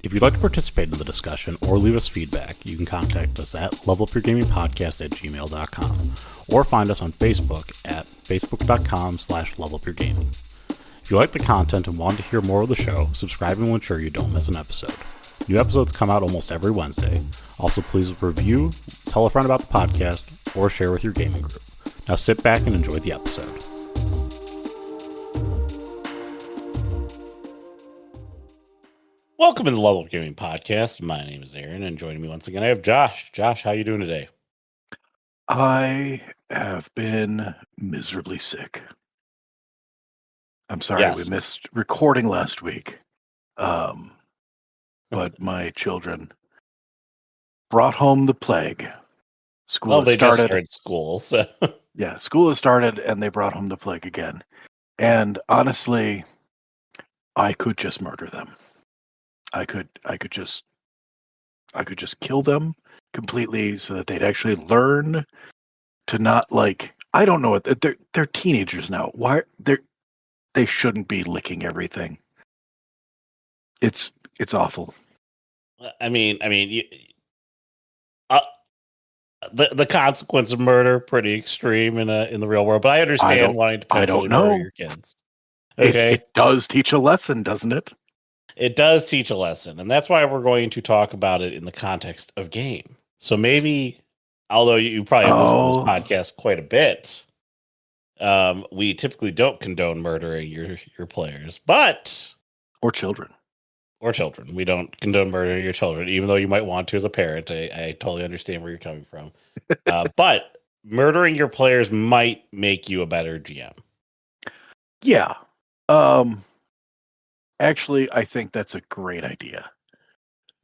If you'd like to participate in the discussion or leave us feedback, you can contact us at levelupyourgamingpodcast@gmail.com or find us on Facebook at facebook.com/levelupyourgaming. If you like the content and want to hear more of the show, subscribing will ensure you don't miss an episode. New episodes come out almost every Wednesday. Also, please review, tell a friend about the podcast, or share with your gaming group. Now sit back and enjoy the episode. Welcome to the Level Up Gaming Podcast. My name is Aaron, and joining me once again, I have Josh. Josh, how you doing today? I have been miserably sick. I'm sorry we missed recording last week. But my children brought home the plague. School just started school, so yeah, school has started, and they brought home the plague again. And honestly, I could just murder them. I could just kill them completely so that they'd actually learn to not I don't know what they're teenagers now. Why they shouldn't be licking everything. It's awful. I mean, the consequence of murder pretty extreme in the real world, but I understand wanting to potentially murder your kids. Okay, it does teach a lesson, doesn't it? It does teach a lesson, and that's why we're going to talk about it in the context of game. So maybe, although you probably have listened to this podcast quite a bit, we typically don't condone murdering your players, or children. We don't condone murdering your children, even though you might want to as a parent. I totally understand where you're coming from. But murdering your players might make you a better GM. Yeah. Actually, I think that's a great idea.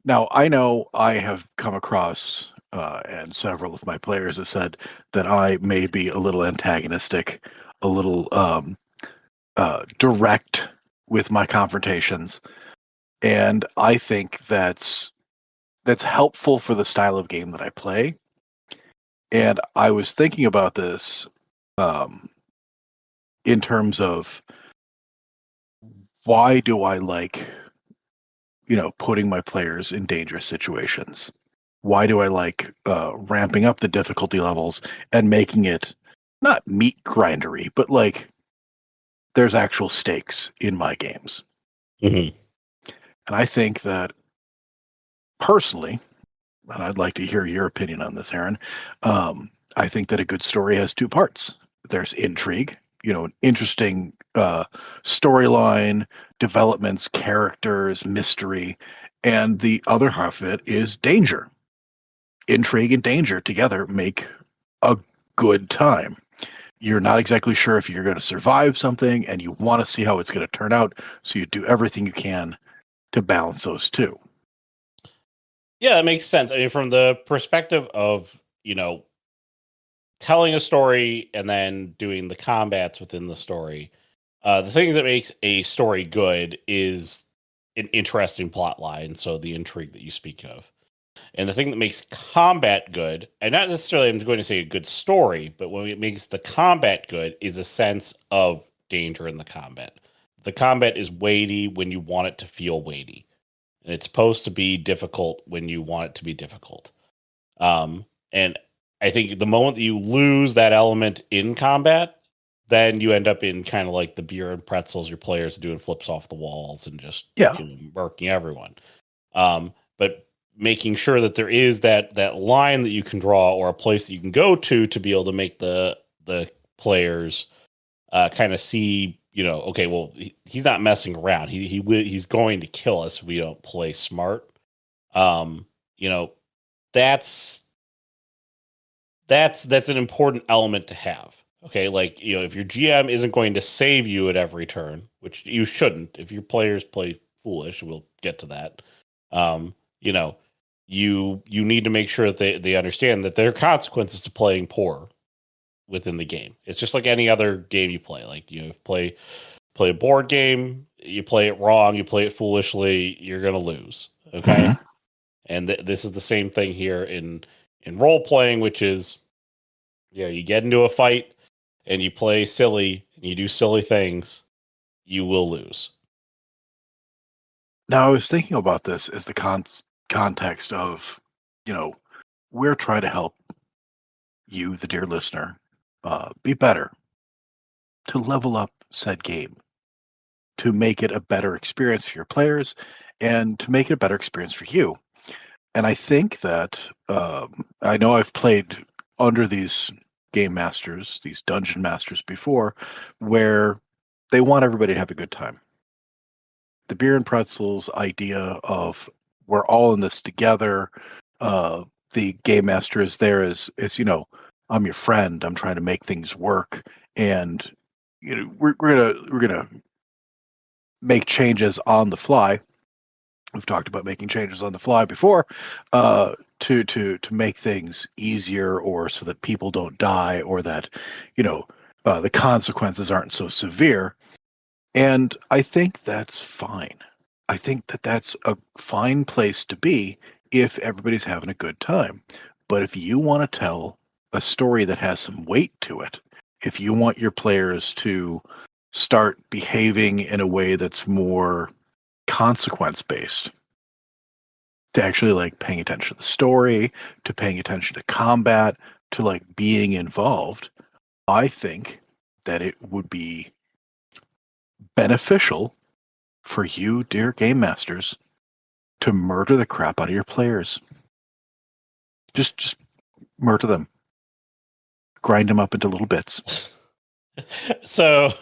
Now, I know I have come across, and several of my players have said that I may be a little antagonistic, a little direct with my confrontations. And I think that's helpful for the style of game that I play. And I was thinking about this in terms of why do I like, putting my players in dangerous situations? Why do I like ramping up the difficulty levels and making it not meat grindery, but there's actual stakes in my games? Mm-hmm. And I think that personally, and I'd like to hear your opinion on this, Aaron, I think that a good story has two parts. There's intrigue, an interesting storyline, developments, characters, mystery, and the other half of it is danger. Intrigue and danger together make a good time. You're not exactly sure if you're going to survive something, and you want to see how it's going to turn out, so you do everything you can to balance those two. Yeah, that makes sense. I mean, from the perspective of, telling a story and then doing the combats within the story, the thing that makes a story good is an interesting plot line, so the intrigue that you speak of. And the thing that makes combat good, and not necessarily I'm going to say a good story, but what it makes the combat good is a sense of danger in the combat. The combat is weighty when you want it to feel weighty. And it's supposed to be difficult when you want it to be difficult. And I think the moment that you lose that element in combat, then you end up in kind of like the beer and pretzels your players doing flips off the walls and just murking everyone. But making sure that there is that line that you can draw or a place that you can go to be able to make the players kind of see, okay, well, he's not messing around. He's going to kill us if we don't play smart. That's an important element to have. Okay, if your GM isn't going to save you at every turn, which you shouldn't, if your players play foolish, we'll get to that. You need to make sure that they understand that there are consequences to playing poor within the game. It's just like any other game you play. Like play a board game, you play it wrong, you play it foolishly, you're gonna lose. Okay, and this is the same thing here in role playing, which is you get into a fight and you play silly and you do silly things, you will lose. Now, I was thinking about this as the context of, we're trying to help you, the dear listener, be better, to level up said game, to make it a better experience for your players, and to make it a better experience for you. And I think that I know I've played under these game masters, these dungeon masters before, where they want everybody to have a good time. The beer and pretzels idea of we're all in this together. The game master is there as I'm your friend. I'm trying to make things work, and we're gonna make changes on the fly. We've talked about making changes on the fly before, to make things easier, or so that people don't die, or that the consequences aren't so severe. And I think that's fine. I think that that's a fine place to be if everybody's having a good time. But if you want to tell a story that has some weight to it, if you want your players to start behaving in a way that's more consequence based, to actually like paying attention to the story, to paying attention to combat, to like being involved, I think that it would be beneficial for you, dear game masters, to murder the crap out of your players. Just murder them. Grind them up into little bits. So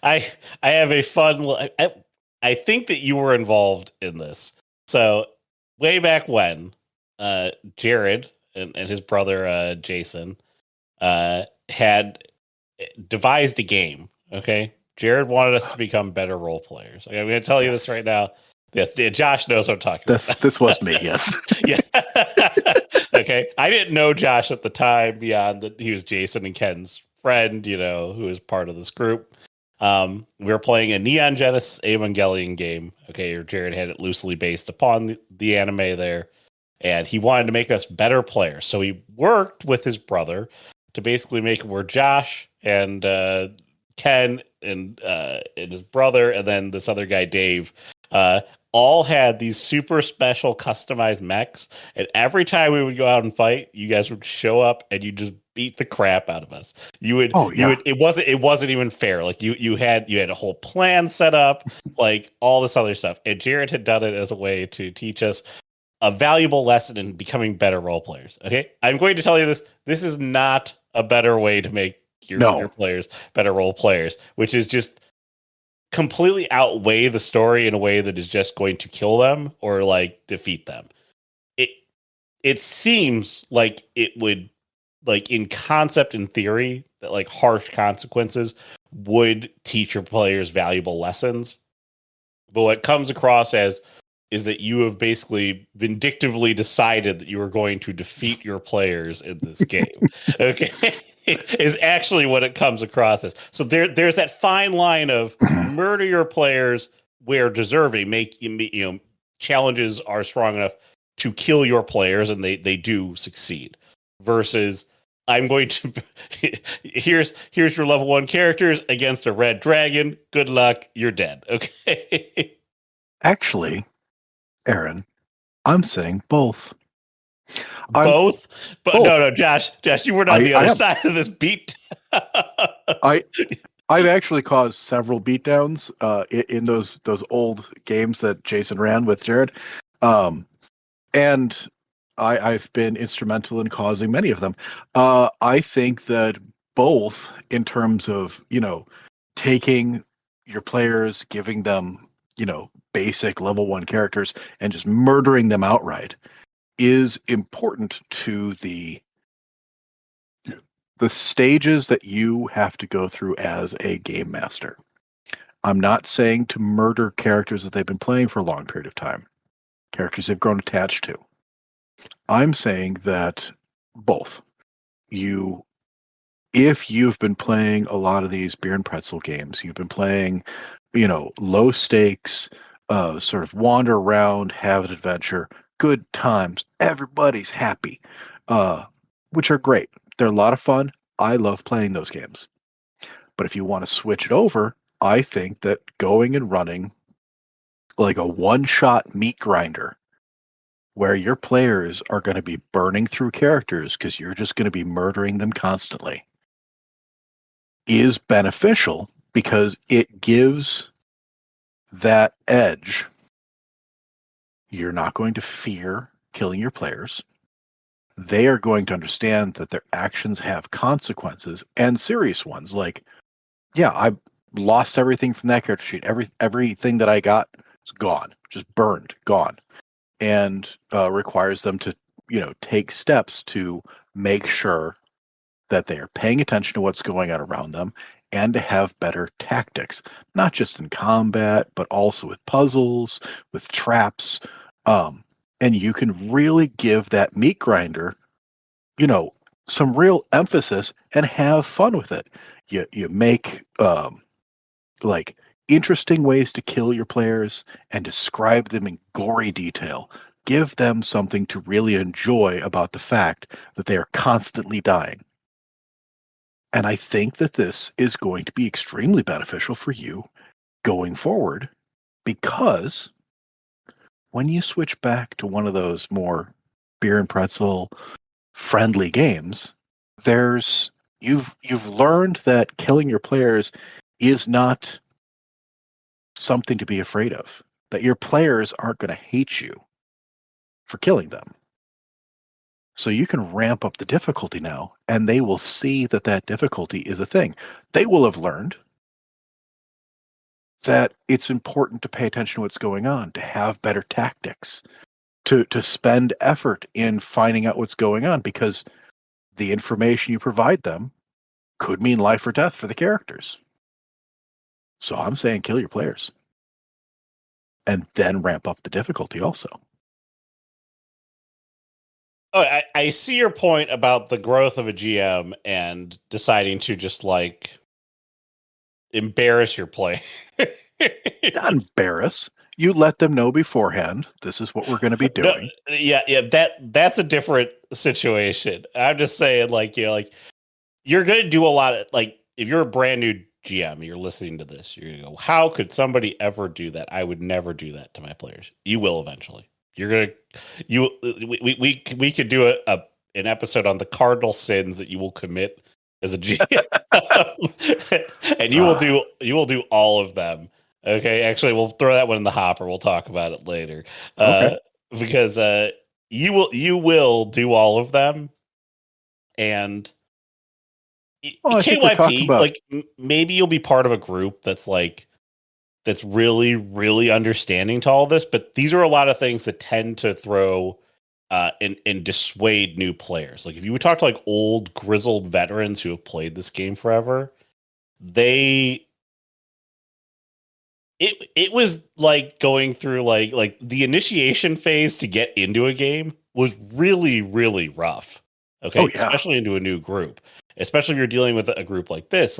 I have a fun. I think that you were involved in this. So way back when, Jared and his brother Jason had devised a game. Okay, Jared wanted us to become better role players. Okay, I'm going to tell you this right now. Yes, Josh knows what I'm talking about. This was me, yes. Yeah. Okay. I didn't know Josh at the time beyond that he was Jason and Ken's friend, who was part of this group. We were playing a Neon Genesis Evangelion game. Okay, or Jared had it loosely based upon the anime there. And he wanted to make us better players. So he worked with his brother to basically make it where Josh and Ken and his brother, and then this other guy, Dave, all had these super special customized mechs. And every time we would go out and fight, you guys would show up and you just beat the crap out of us. It wasn't even fair. Like you had a whole plan set up, like all this other stuff. And Jared had done it as a way to teach us a valuable lesson in becoming better role players. Okay. I'm going to tell you this. This is not a better way to make your players better role players, which is just completely outweigh the story in a way that is just going to kill them or like defeat them. It seems like it would, like in concept and theory, that like harsh consequences would teach your players valuable lessons. But what comes across as is that you have basically vindictively decided that you are going to defeat your players in this game. Okay. Is actually what it comes across as. So there's that fine line of murder your players where deserving, make challenges are strong enough to kill your players, and they do succeed, versus I'm going to here's your level 1 characters against a red dragon. Good luck, you're dead. Okay. Actually, Aaron, I'm saying both. Both? But both. No, Josh, you were on the other side of this beat. I've actually caused several beatdowns in those old games that Jason ran with Jared. And I've been instrumental in causing many of them. I think that both, in terms of, taking your players, giving them, basic level 1 characters and just murdering them outright, is important to the stages that you have to go through as a game master. I'm not saying to murder characters that they've been playing for a long period of time, characters they've grown attached to. I'm saying that both. If you've been playing a lot of these beer and pretzel games, you've been playing, low stakes, sort of wander around, have an adventure, good times, everybody's happy, which are great. They're a lot of fun. I love playing those games. But if you want to switch it over, I think that going and running like a one-shot meat grinder where your players are going to be burning through characters because you're just going to be murdering them constantly is beneficial because it gives that edge. You're not going to fear killing your players. They are going to understand that their actions have consequences and serious ones. Like, yeah, I lost everything from that character sheet. Everything that I got is gone, just burned, gone, and requires them to, take steps to make sure that they are paying attention to what's going on around them and to have better tactics, not just in combat, but also with puzzles, with traps. And you can really give that meat grinder, some real emphasis and have fun with it. You make like interesting ways to kill your players and describe them in gory detail. Give them something to really enjoy about the fact that they are constantly dying. And I think that this is going to be extremely beneficial for you going forward because when you switch back to one of those more beer and pretzel friendly games, you've learned that killing your players is not something to be afraid of. That your players aren't going to hate you for killing them. So you can ramp up the difficulty now, and they will see that that difficulty is a thing. They will have learned that it's important to pay attention to what's going on, to have better tactics, to spend effort in finding out what's going on, because the information you provide them could mean life or death for the characters. So I'm saying kill your players. And then ramp up the difficulty also. Oh, I see your point about the growth of a GM and deciding to just like embarrass your play. Not embarrass. You let them know beforehand. This is what we're going to be doing. No, yeah. That's a different situation. I'm just saying, like, like you're going to do a lot of like if you're a brand new GM, you're listening to this, you're going to go, how could somebody ever do that? I would never do that to my players. You will eventually. You're gonna we could do an episode on the cardinal sins that you will commit as a GM, and you will do all of them. Okay, actually, we'll throw that one in the hopper. We'll talk about it later. Okay. Because you will do all of them, and Well, I think we're talking KYP about like maybe you'll be part of a group that's really, really understanding to all this. But these are a lot of things that tend to throw and dissuade new players. Like if you would talk to like old grizzled veterans who have played this game forever, it was like going through like the initiation phase to get into a game was really, really rough. Okay. Oh, yeah. Especially into a new group. Especially if you're dealing with a group like this.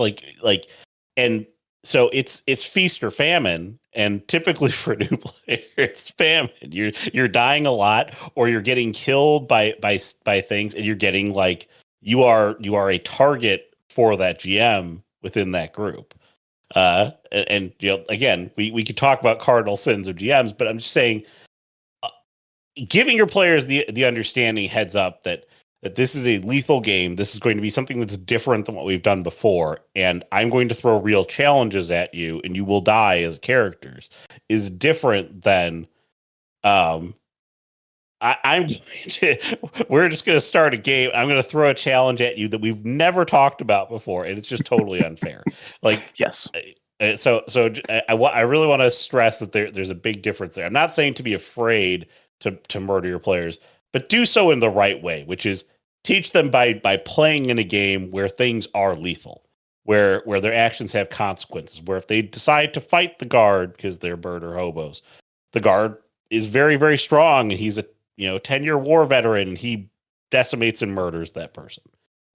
And so it's feast or famine, and typically for a new player, it's famine. You're dying a lot, or you're getting killed by things, and you're getting like you are a target for that GM within that group. And again, we could talk about cardinal sins of GMs, but I'm just saying, giving your players the understanding heads up that this is a lethal game. This is going to be something that's different than what we've done before. And I'm going to throw real challenges at you and you will die as characters is different than, I'm going to, we're just going to start a game. I'm going to throw a challenge at you that we've never talked about before. And it's just totally unfair. Like, yes. So I really want to stress that there's a big difference there. I'm not saying to be afraid to murder your players, but do so in the right way, which is teach them by playing in a game where things are lethal, where their actions have consequences, where if they decide to fight the guard because they're murder hobos, the guard is very, very strong and he's a 10-year war veteran and he decimates and murders that person.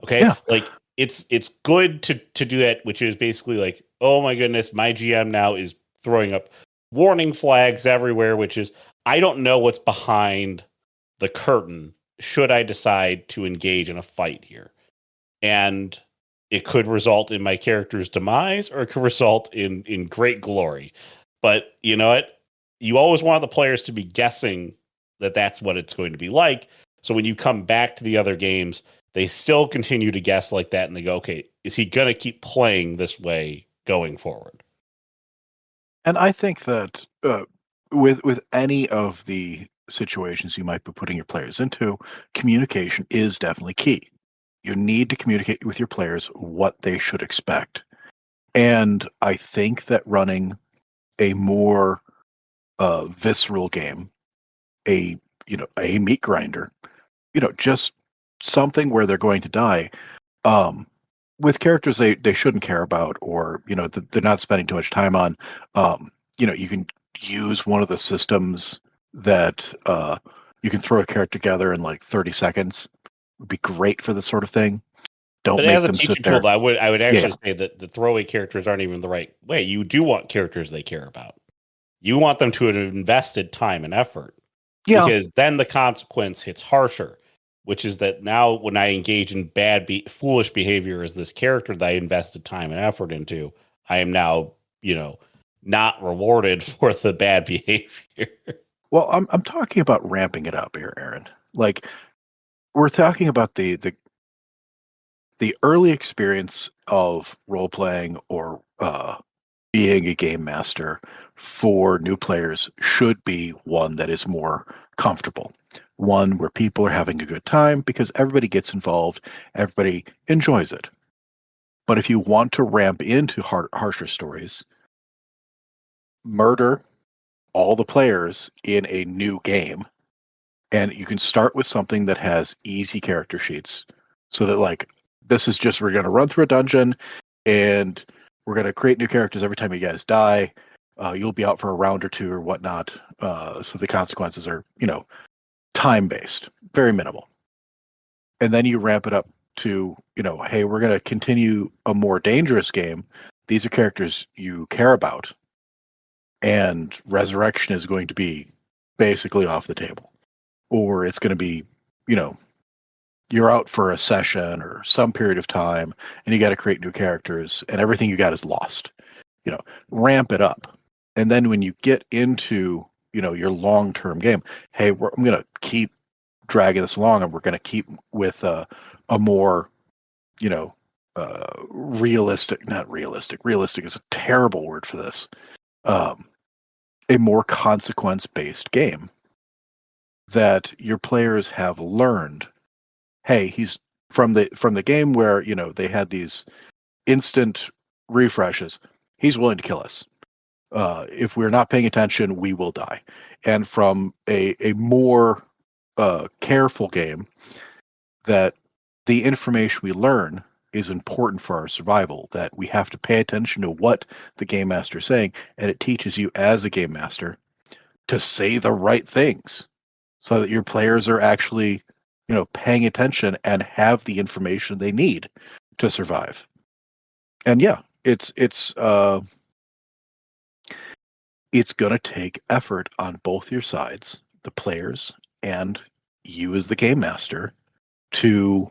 Okay. Yeah. Like it's good to do that, which is basically like, oh my goodness, my GM now is throwing up warning flags everywhere, which is I don't know what's behind the curtain should I decide to engage in a fight here. And it could result in my character's demise or it could result in great glory. But you know what? you always want the players to be guessing that that's what it's going to be like. So when you come back to the other games, they still continue to guess like that, and they go, okay, is he going to keep playing this way going forward? And I think that with any of the situations you might be putting your players into, communication is definitely key. You need to communicate with your players what they should expect. And I think that running a more visceral game, a meat grinder, just something where they're going to die, with characters they shouldn't care about, or they're not spending too much time on. You can use one of the systems that you can throw a character together in like 30 seconds. Would be great for this sort of thing. Don't But make as a them teaching sit there. tool, I would actually Yeah. say that the throwaway characters aren't even the right way. You do want characters they care about. You want them to have invested time and effort, Yeah. because then the consequence hits harsher, which is that now when I engage in foolish behavior as this character that I invested time and effort into, I am now, not rewarded for the bad behavior. Well, I'm talking about ramping it up here, Aaron. Like, we're talking about the early experience of role playing, or being a game master for new players should be one that is more comfortable, one where people are having a good time because everybody gets involved, everybody enjoys it. But if you want to ramp into harsher stories, murder all the players in a new game, and you can start with something that has easy character sheets, so that, like, this is just, we're going to run through a dungeon and we're going to create new characters every time you guys die. You'll be out for a round or two or whatnot. So the consequences are, time based, very minimal. And then you ramp it up to, hey, we're going to continue a more dangerous game. These are characters you care about. And resurrection is going to be basically off the table. Or it's going to be, you're out for a session or some period of time and you got to create new characters and everything you got is lost. Ramp it up. And then when you get into, your long-term game, hey, I'm going to keep dragging this along, and we're going to keep with a more, not realistic. Realistic is a terrible word for this. A more consequence-based game that your players have learned. Hey, he's from the game where they had these instant refreshes. He's willing to kill us. If we're not paying attention, we will die. And from a more careful game, that the information we learn is important for our survival, that we have to pay attention to what the game master is saying, and it teaches you as a game master to say the right things so that your players are actually paying attention and have the information they need to survive. And yeah, it's going to take effort on both your sides, the players and you as the game master, to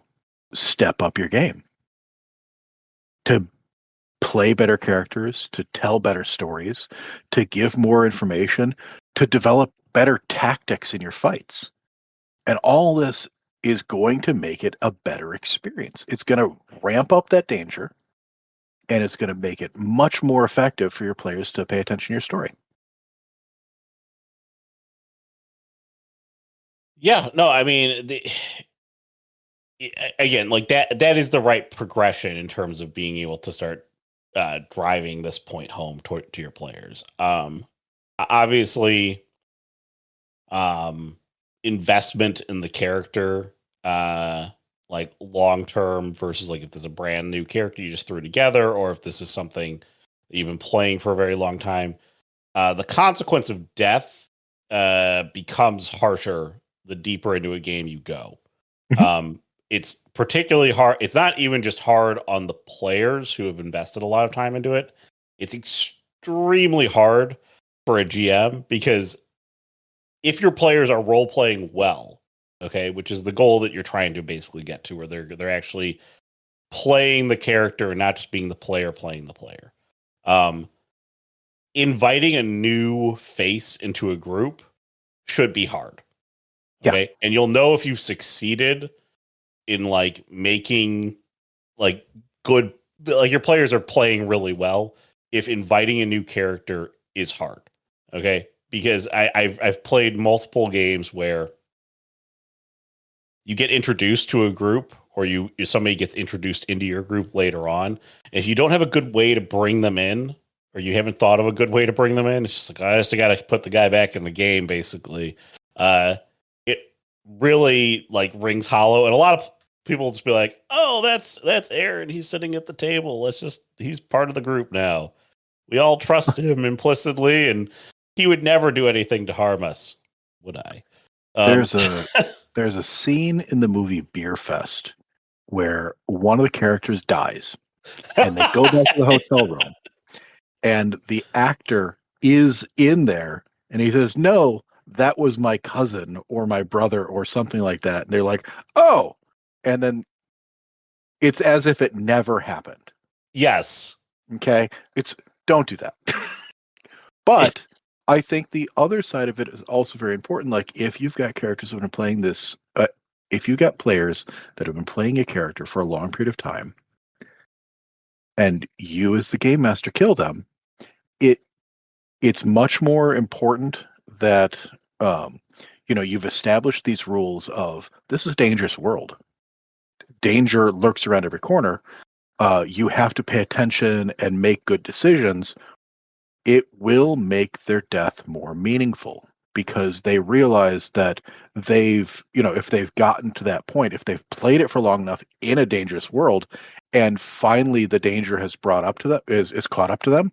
step up your game, to play better characters, to tell better stories, to give more information, to develop better tactics in your fights. And all this is going to make it a better experience. It's going to ramp up that danger, and it's going to make it much more effective for your players to pay attention to your story. Yeah, no, I mean, again, like that is the right progression in terms of being able to start driving this point home to your players. Obviously, investment in the character, like long term versus like if there's a brand new character you just threw together, or if this is something that you've been playing for a very long time, the consequence of death becomes harsher the deeper into a game you go. Mhm. It's particularly hard. It's not even just hard on the players who have invested a lot of time into it. It's extremely hard for a GM, because if your players are role playing well, okay, which is the goal that you're trying to basically get to, where they're actually playing the character and not just being the player playing the player. Um, inviting a new face into a group should be hard. Okay. And you'll know if you've succeeded in like making like good, like your players are playing really well if inviting a new character is hard. Okay. Because I've played multiple games where you get introduced to a group or somebody gets introduced into your group later on. If you don't have a good way to bring them in, or you haven't thought of a good way to bring them in, it's just like, I just got to put the guy back in the game, basically. It really like rings hollow. And a lot of people just be like, oh, that's Aaron. He's sitting at the table. He's part of the group now. We all trust him implicitly, and he would never do anything to harm us, would I? There's a scene in the movie Beer Fest where one of the characters dies, and they go back to the hotel room, and the actor is in there, and he says, "No, that was my cousin or my brother or something like that." And they're like, "Oh," and then it's as if it never happened. Yes. Okay, don't do that. But I think the other side of it is also very important. Like if you've got characters who have been playing this, if you got players that have been playing a character for a long period of time, and you as the game master kill them, it's much more important that you've established these rules of this is a dangerous world. Danger lurks around every corner. You have to pay attention and make good decisions. It will make their death more meaningful because they realize that if they've gotten to that point, if they've played it for long enough in a dangerous world, and finally the danger has brought up to them, is caught up to them,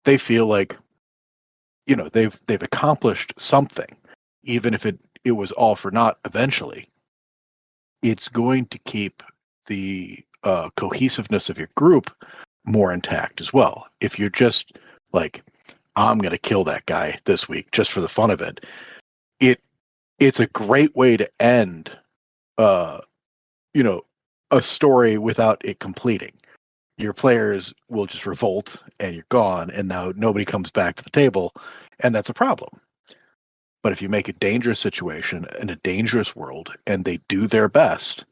they feel like, they've accomplished something, even if it was all for naught eventually. It's going to keep the cohesiveness of your group more intact as well. If you're just like, I'm going to kill that guy this week just for the fun of it, it's a great way to end a story without it completing. Your players will just revolt and you're gone, and now nobody comes back to the table, and that's a problem. But if you make a dangerous situation in a dangerous world and they do their best,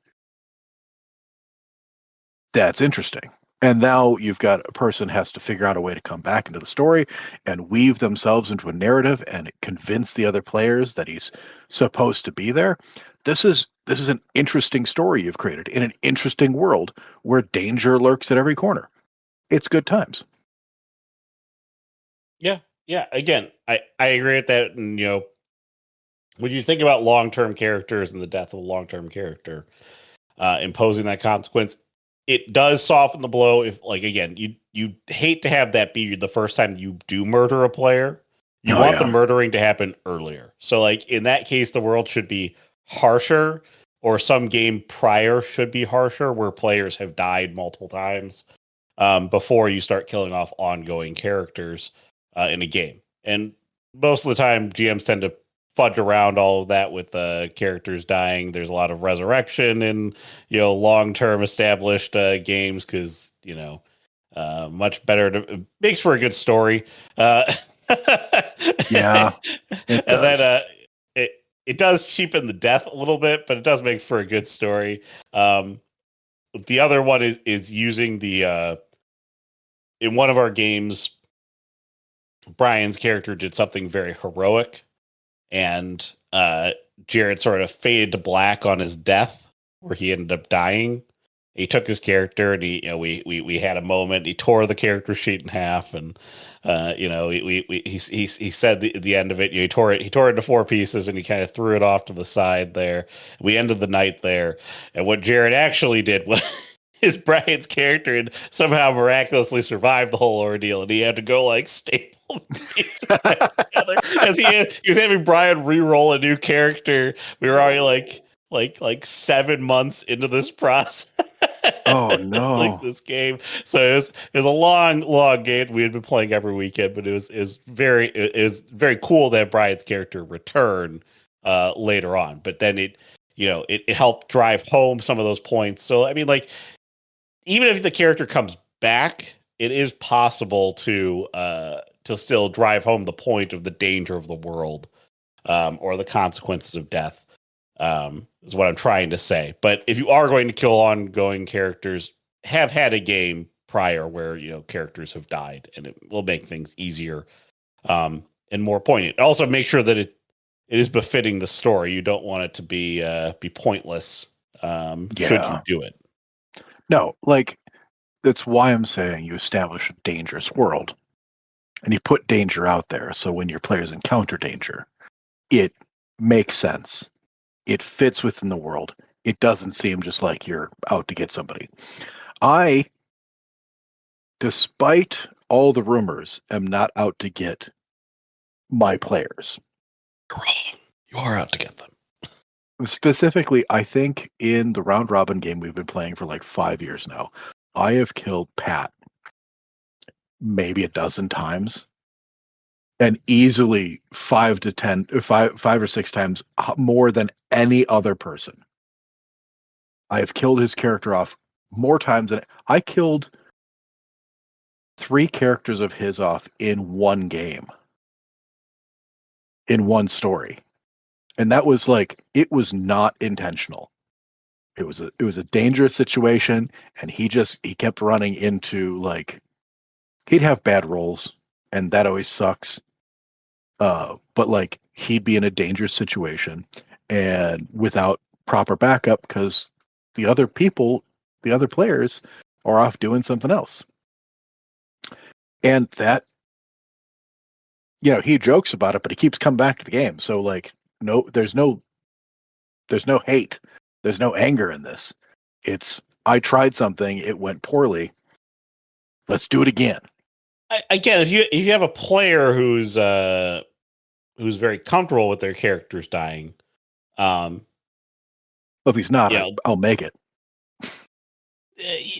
that's interesting. And now you've got a person has to figure out a way to come back into the story and weave themselves into a narrative and convince the other players that he's supposed to be there. This is an interesting story you've created in an interesting world where danger lurks at every corner. It's good times. Yeah. Again, I agree with that. And when you think about long-term characters and the death of a long-term character, imposing that consequence, it does soften the blow. If, like, again, you hate to have that be the first time you do murder a player. You want the murdering to happen earlier. So, like, in that case, the world should be harsher, or some game prior should be harsher, where players have died multiple times before you start killing off ongoing characters in a game. And most of the time, GMs tend to fudge around all of that with characters dying. There's a lot of resurrection in long-term established games because much better makes for a good story. Yeah, and then it does cheapen the death a little bit, but it does make for a good story. The other one is using the in one of our games, Brian's character did something very heroic, and Jared sort of faded to black on his death, where he ended up dying. He took his character, and we had a moment. He tore the character sheet in half, and he said at the end of it, he tore it into 4 pieces, and he kind of threw it off to the side there. We ended the night there, and what Jared actually did was his Brian's character and somehow miraculously survived the whole ordeal, and he had to go like staple together as he was having Brian re-roll a new character. We were already like 7 months into this process. Oh no! Like this game, so it was a long game we had been playing every weekend, but it was very cool that Brian's character return later on. But then it helped drive home some of those points. So I mean, like, even if the character comes back, it is possible to to still drive home the point of the danger of the world, or the consequences of death, is what I'm trying to say. But if you are going to kill ongoing characters, have had a game prior where characters have died, and it will make things easier, and more poignant. Also, make sure that it is befitting the story. You don't want it to be pointless. Should you do it? No, like that's why I'm saying you establish a dangerous world, and you put danger out there. So when your players encounter danger, it makes sense. It fits within the world. It doesn't seem just like you're out to get somebody. I, despite all the rumors, am not out to get my players. You're wrong. You are out to get them. Specifically, I think in the round robin game we've been playing for like 5 years now, I have killed Pat maybe a dozen times, and easily 5 or 6 times more than any other person. I have killed his character off more times than I killed 3 characters of his off in one game, in one story. And that was like, it was not intentional. It was a dangerous situation, and he kept running into, like, he'd have bad rolls, and that always sucks. But like, he'd be in a dangerous situation and without proper backup because the other players are off doing something else. And that, he jokes about it, but he keeps coming back to the game. So like, no, there's no hate. There's no anger in this. It's, I tried something, it went poorly. Let's do it again. Again, if you have a player who's very comfortable with their characters dying, well, if he's not, I'll make it.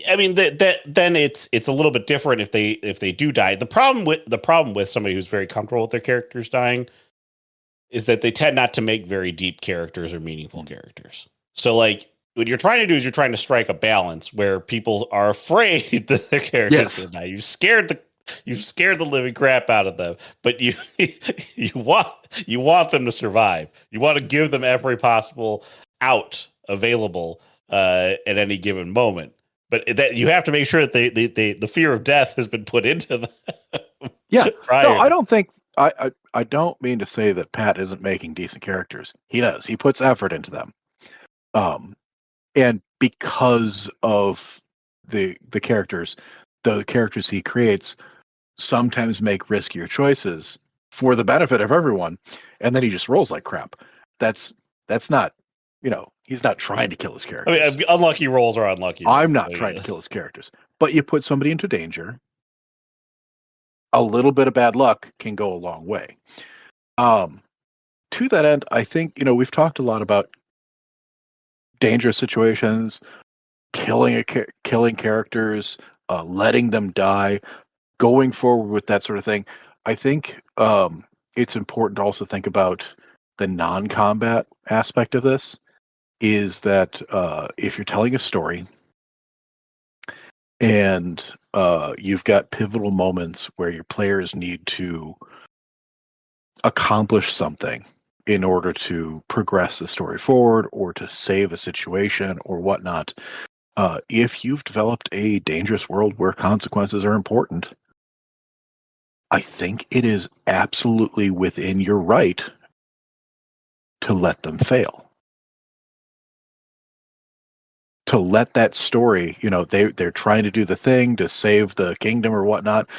I mean, then it's a little bit different if they do die. The problem with somebody who's very comfortable with their characters dying is that they tend not to make very deep characters or meaningful characters. So like, what you're trying to do is you're trying to strike a balance where people are afraid that their characters will die. You've scared the living crap out of them, but you want them to survive. You want to give them every possible out available at any given moment. But that you have to make sure that the fear of death has been put into them. Yeah. No, I don't think I don't mean to say that Pat isn't making decent characters. He does. He puts effort into them. And because of the characters he creates sometimes make riskier choices for the benefit of everyone, and then he just rolls like crap. That's not, he's not trying to kill his characters. I mean, unlucky rolls are unlucky. I'm not trying to kill his characters, but you put somebody into danger. A little bit of bad luck can go a long way. To that end, I think, we've talked a lot about dangerous situations, killing characters, letting them die, going forward with that sort of thing. I think it's important to also think about the non-combat aspect of this, is that if you're telling a story and you've got pivotal moments where your players need to accomplish something in order to progress the story forward or to save a situation or whatnot, if you've developed a dangerous world where consequences are important, I think it is absolutely within your right to let them fail. To let that story, they're trying to do the thing to save the kingdom or whatnot,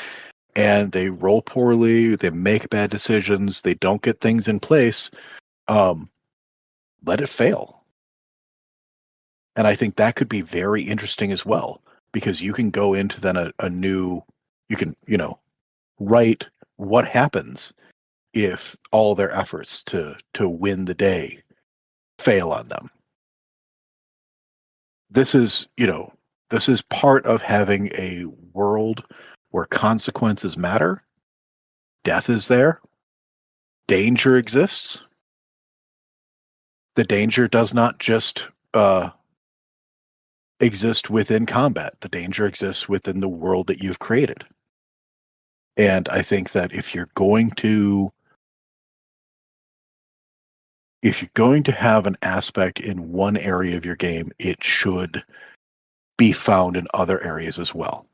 and they roll poorly, they make bad decisions, they don't get things in place. Let it fail. And I think that could be very interesting as well, because you can go into then a new, you can, write what happens if all their efforts to win the day fail on them. This is part of having a world where consequences matter. Death is there. Danger exists. The danger does not just exist within combat. The danger exists within the world that you've created. And I think that if you're going to have an aspect in one area of your game, it should be found in other areas as well.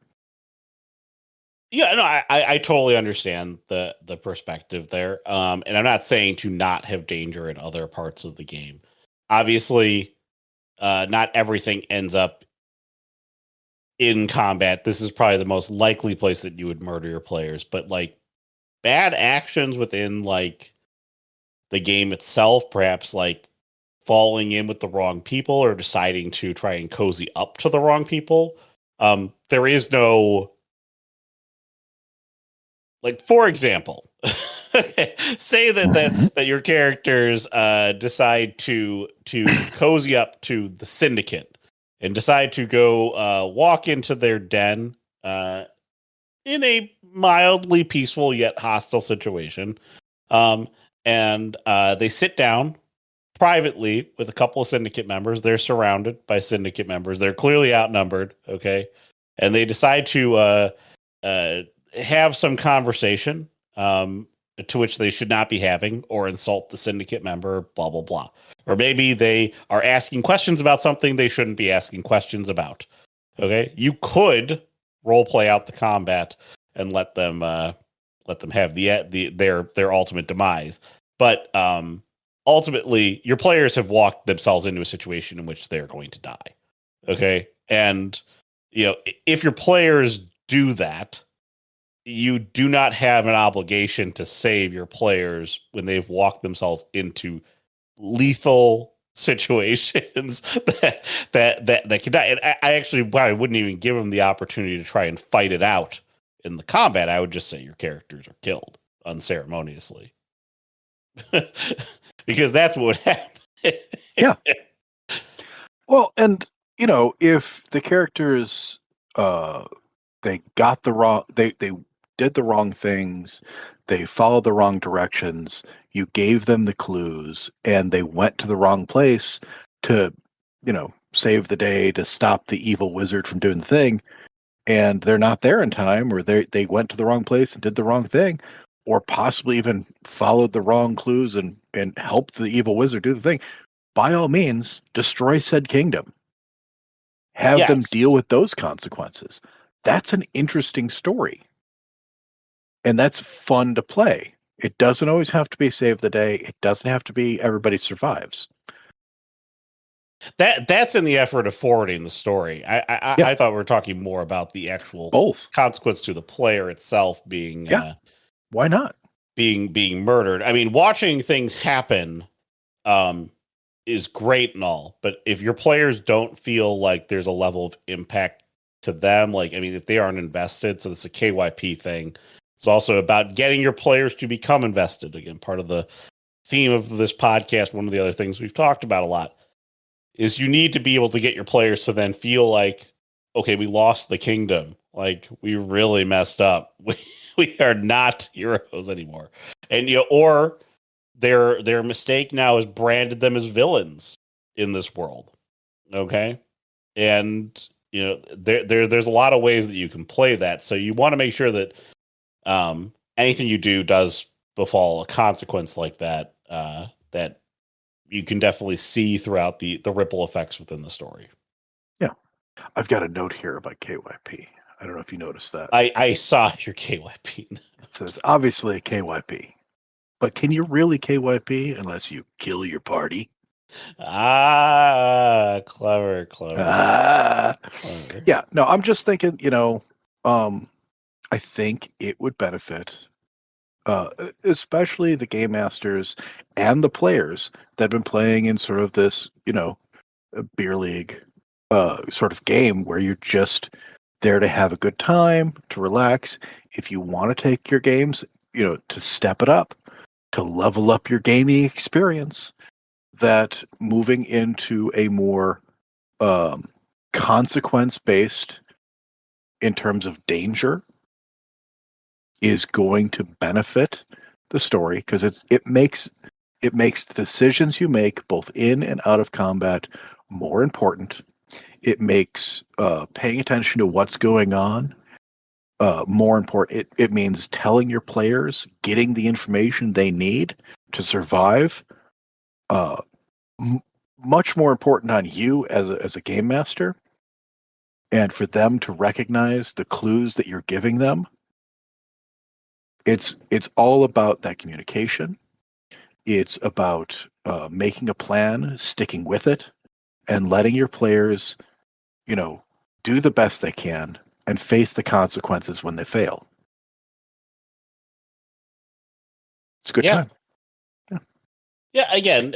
Yeah, no, I totally understand the perspective there. And I'm not saying to not have danger in other parts of the game. Obviously, not everything ends up in combat. This is probably the most likely place that you would murder your players, but like bad actions within like the game itself, perhaps like falling in with the wrong people or deciding to try and cozy up to the wrong people. There is no, like, for example, say that your characters decide to cozy up to the syndicate and decide to go walk into their den in a mildly peaceful yet hostile situation. And they sit down privately with a couple of syndicate members. They're surrounded by syndicate members. They're clearly outnumbered. Okay. And they decide to have some conversation to which they should not be having, or insult the syndicate member, blah, blah, blah. Or maybe they are asking questions about something they shouldn't be asking questions about. Okay. You could role play out the combat and let them have their ultimate demise. But ultimately, your players have walked themselves into a situation in which they're going to die. Okay. And, if your players do that, you do not have an obligation to save your players when they've walked themselves into lethal situations that can die. And I actually probably wouldn't even give them the opportunity to try and fight it out in the combat. I would just say your characters are killed unceremoniously. Because that's what would happen. Yeah. Well, and if the characters they got the wrong they did the wrong things, they followed the wrong directions, you gave them the clues, and they went to the wrong place to, save the day, to stop the evil wizard from doing the thing, and they're not there in time, or they went to the wrong place and did the wrong thing, or possibly even followed the wrong clues and helped the evil wizard do the thing, by all means, destroy said kingdom. Have them deal with those consequences. That's an interesting story. And that's fun to play. It doesn't always have to be save the day. It doesn't have to be everybody survives. That's in the effort of forwarding the story. I thought we were talking more about the actual both consequence to the player itself being why not being murdered. I mean, watching things happen is great and all, but if your players don't feel like there's a level of impact to them, like, I mean, if they aren't invested, so it's a KYP thing. It's also about getting your players to become invested. Again, part of the theme of this podcast, one of the other things we've talked about a lot, is you need to be able to get your players to then feel like, okay, we lost the kingdom. Like, we really messed up. We are not heroes anymore. And, or their mistake now has branded them as villains in this world. Okay. And, there's a lot of ways that you can play that. So you want to make sure that anything you do does befall a consequence like that, that you can definitely see throughout the ripple effects within the story. Yeah. I've got a note here about KYP. I don't know if you noticed that. I saw your KYP. It says, obviously a KYP. But can you really KYP unless you kill your party? Clever. Clever. Yeah, no, I'm just thinking, I think it would benefit, especially the game masters and the players that have been playing in sort of this, beer league sort of game where you're just there to have a good time, to relax. If you want to take your games, to step it up, to level up your gaming experience, that moving into a more consequence-based in terms of danger is going to benefit the story, because it makes the decisions you make both in and out of combat more important. It makes paying attention to what's going on more important, it means telling your players, getting the information they need to survive. Much more important on you as a game master, and for them to recognize the clues that you're giving them. It's all about that communication. It's about making a plan, sticking with it, and letting your players, do the best they can and face the consequences when they fail. It's a good time. Yeah. Again,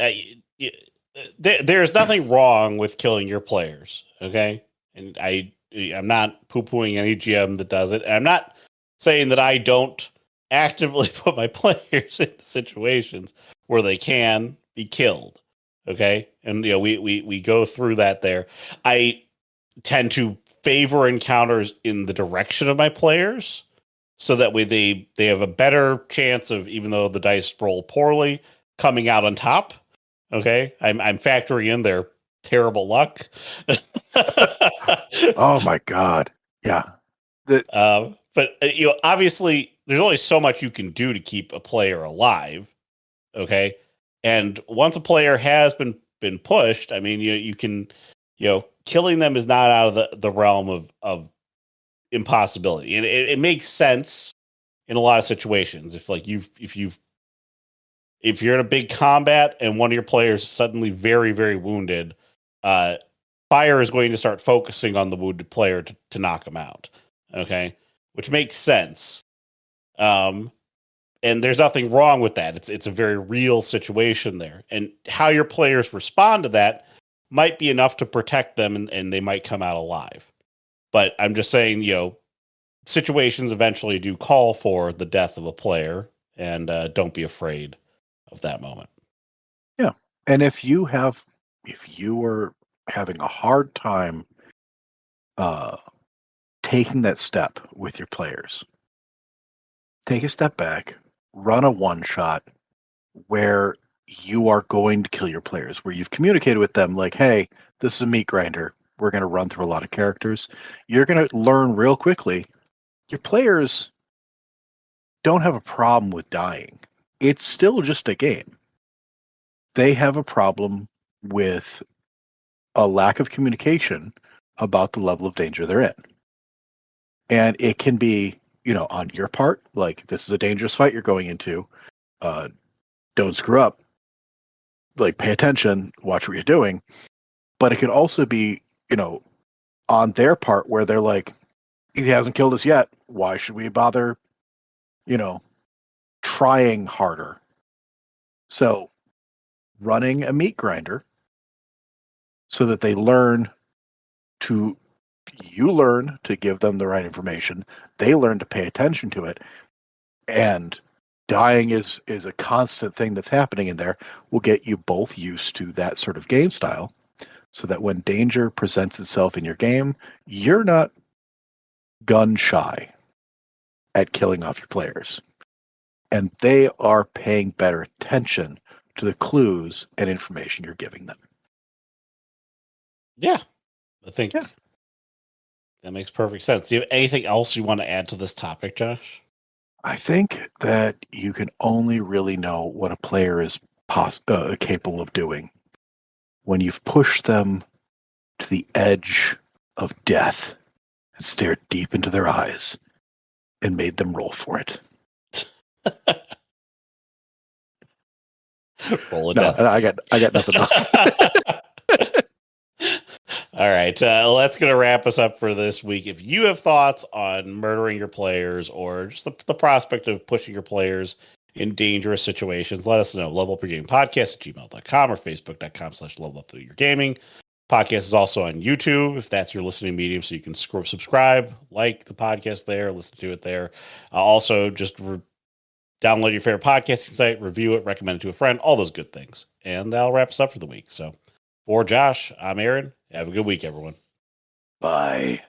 there's nothing wrong with killing your players. Okay, and I'm not poo-pooing any GM that does it. And I'm not saying that I don't actively put my players in situations where they can be killed. Okay, and we go through that there. I tend to favor encounters in the direction of my players, so that way they have a better chance of, even though the dice roll poorly, coming out on top. Okay, I'm factoring in their terrible luck. Oh my God! Yeah, but obviously, there's only so much you can do to keep a player alive. Okay, and once a player has been pushed, I mean, you can, killing them is not out of the realm of impossibility, and it makes sense in a lot of situations. If you're in a big combat and one of your players is suddenly very, very wounded, fire is going to start focusing on the wounded player to knock him out. Okay, which makes sense. And there's nothing wrong with that. It's a very real situation there, and how your players respond to that might be enough to protect them, and they might come out alive. But I'm just saying, situations eventually do call for the death of a player, and don't be afraid of that moment. Yeah. And if you are having a hard time taking that step with your players, take a step back, run a one shot where you are going to kill your players, where you've communicated with them like, hey, this is a meat grinder. We're going to run through a lot of characters. You're going to learn real quickly. Your players don't have a problem with dying. It's still just a game. They have a problem with a lack of communication about the level of danger they're in. And it can be, on your part, like, this is a dangerous fight you're going into. Don't screw up. Like, pay attention, watch what you're doing. But it could also be, on their part where they're like, he hasn't killed us yet. Why should we bother, trying harder? So running a meat grinder so that you learn to give them the right information. They learn to pay attention to it. And dying is a constant thing that's happening in there, will get you both used to that sort of game style, so that when danger presents itself in your game, you're not gun shy at killing off your players. And they are paying better attention to the clues and information you're giving them. Yeah, I think that makes perfect sense. Do you have anything else you want to add to this topic, Josh? I think that you can only really know what a player is capable of doing when you've pushed them to the edge of death and stared deep into their eyes and made them roll for it. Roll of death. I got nothing else. All right, that's going to wrap us up for this week. If you have thoughts on murdering your players, or just the prospect of pushing your players in dangerous situations, let us know. levelupyourgamepodcast@gmail.com or facebook.com/levelupyourgaming. Podcast is also on YouTube, if that's your listening medium, so you can subscribe, like the podcast there, listen to it there. Also, just download your favorite podcasting site, review it, recommend it to a friend, all those good things. And that'll wrap us up for the week. So for Josh, I'm Aaron. Have a good week, everyone. Bye.